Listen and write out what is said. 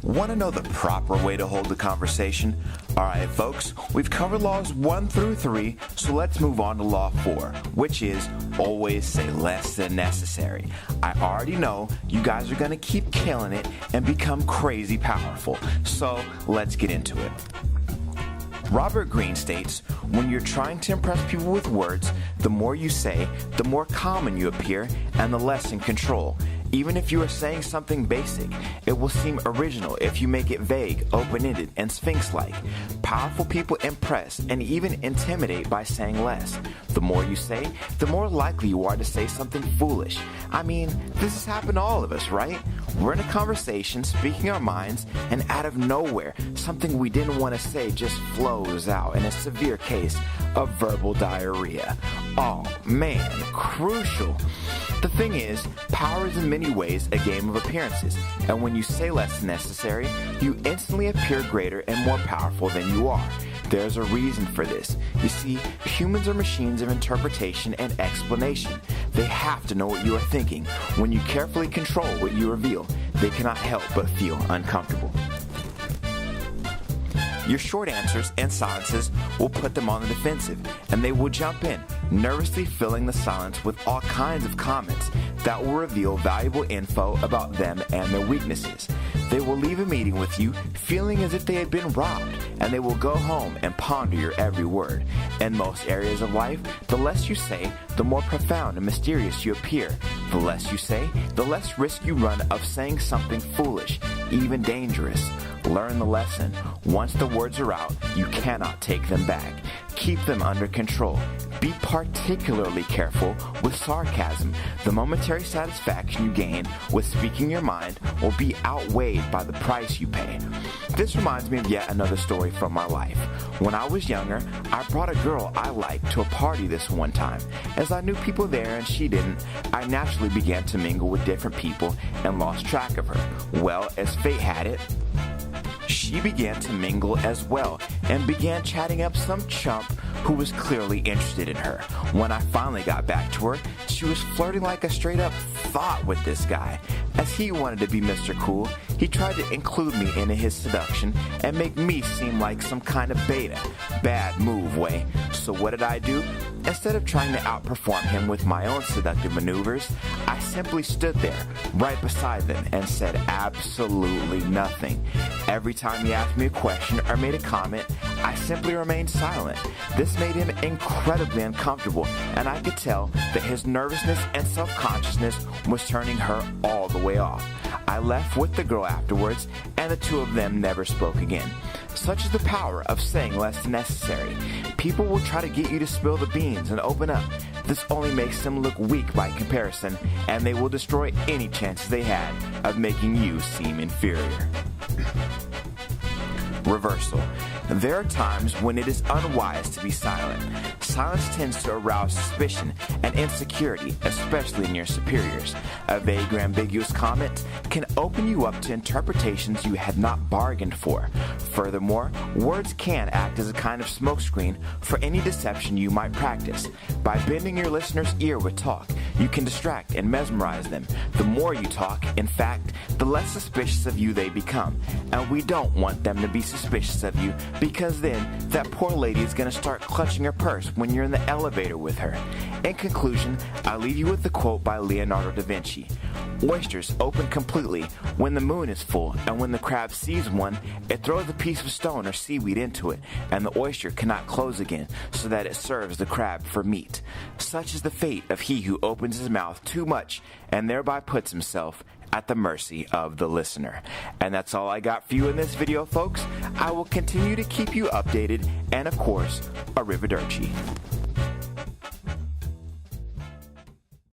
Want to know the proper way to hold the conversation? Alright folks, we've covered laws 1 through 3, so let's move on to law 4, which is always say less than necessary. I already know you guys are going to keep killing it and become crazy powerful, so let's get into it. Robert Greene states, when you're trying to impress people with words, the more you say, the more common you appear and the less in control. Even if you are saying something basic, it will seem original if you make it vague, open-ended, and sphinx-like. Powerful people impress and even intimidate by saying less. The more you say, the more likely you are to say something foolish. I mean, this has happened to all of us, right? We're in a conversation, speaking our minds, and out of nowhere, something we didn't want to say just flows out in a severe case of verbal diarrhea. Oh man, crucial. The thing is, power is in many ways a game of appearances, and when you say less than necessary, you instantly appear greater and more powerful than you are. There's a reason for this. You see, humans are machines of interpretation and explanation. They have to know what you are thinking. When you carefully control what you reveal, they cannot help but feel uncomfortable. Your short answers and silences will put them on the defensive, and they will jump in, nervously filling the silence with all kinds of comments that will reveal valuable info about them and their weaknesses. They will leave a meeting with you feeling as if they had been robbed, and they will go home and ponder your every word. In most areas of life, the less you say, the more profound and mysterious you appear. The less you say, the less risk you run of saying something foolish, even dangerous. Learn the lesson. Once the words are out, you cannot take them back. Keep them under control. Be particularly careful with sarcasm. The momentary satisfaction you gain with speaking your mind will be outweighed by the price you pay. This reminds me of yet another story from my life. When I was younger, I brought a girl I liked to a party this one time. As I knew people there and she didn't, I naturally began to mingle with different people and lost track of her. Well, as fate had it, she began to mingle as well and began chatting up some chump who was clearly interested in her. When I finally got back to her, she was flirting like a straight-up thought with this guy. As he wanted to be Mr. Cool, he tried to include me in his seduction and make me seem like some kind of beta. Bad move, way. So what did I do? Instead of trying to outperform him with my own seductive maneuvers, I simply stood there, right beside them, and said absolutely nothing. Every time he asked me a question or made a comment, I simply remained silent. This made him incredibly uncomfortable, and I could tell that his nervousness and self-consciousness was turning her all the way off. I left with the girl afterwards, and the two of them never spoke again. Such is the power of saying less than necessary. People will try to get you to spill the beans and open up. This only makes them look weak by comparison, and they will destroy any chances they had of making you seem inferior. Reversal. There are times when it is unwise to be silent. Silence tends to arouse suspicion and insecurity, especially in your superiors. A vague or ambiguous comment can open you up to interpretations you had not bargained for. Furthermore, words can act as a kind of smokescreen for any deception you might practice. By bending your listener's ear with talk, you can distract and mesmerize them. The more you talk, in fact, the less suspicious of you they become. And we don't want them to be suspicious of you, because then that poor lady is going to start clutching her purse when you're in the elevator with her. In conclusion, I leave you with the quote by Leonardo da Vinci. Oysters open completely when the moon is full, and when the crab sees one, it throws a piece of stone or seaweed into it, and the oyster cannot close again, so that it serves the crab for meat. Such is the fate of he who opens his mouth too much, and thereby puts himself at the mercy of the listener. And that's all I got for you in this video, folks. I will continue to keep you updated, and of course, arrivederci.